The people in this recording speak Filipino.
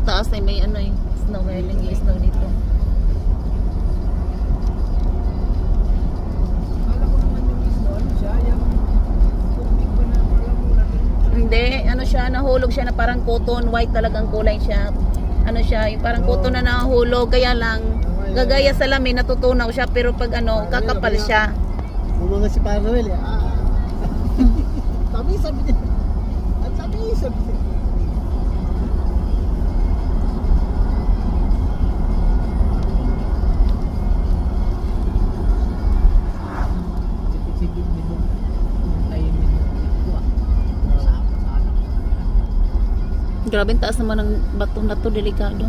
taas ay may ano eh, snow, may lingi snow dito. Kala ko naman yung snow, ano siya, yung tubig ba na palamunan. Hindi, ano siya, nahulog siya na parang cotton, white talagang kulay siya. Ano siya, yung parang cotton na nahulog, kaya lang gagaya sa lamin, natutunaw siya, pero pag ano, kakapal siya. Mga si Parnoel eh. Sabi niya. At sabi niya. Sipit-sipit nito. Tayo nito. Grabe, ang taas naman ng bato na to, delikado.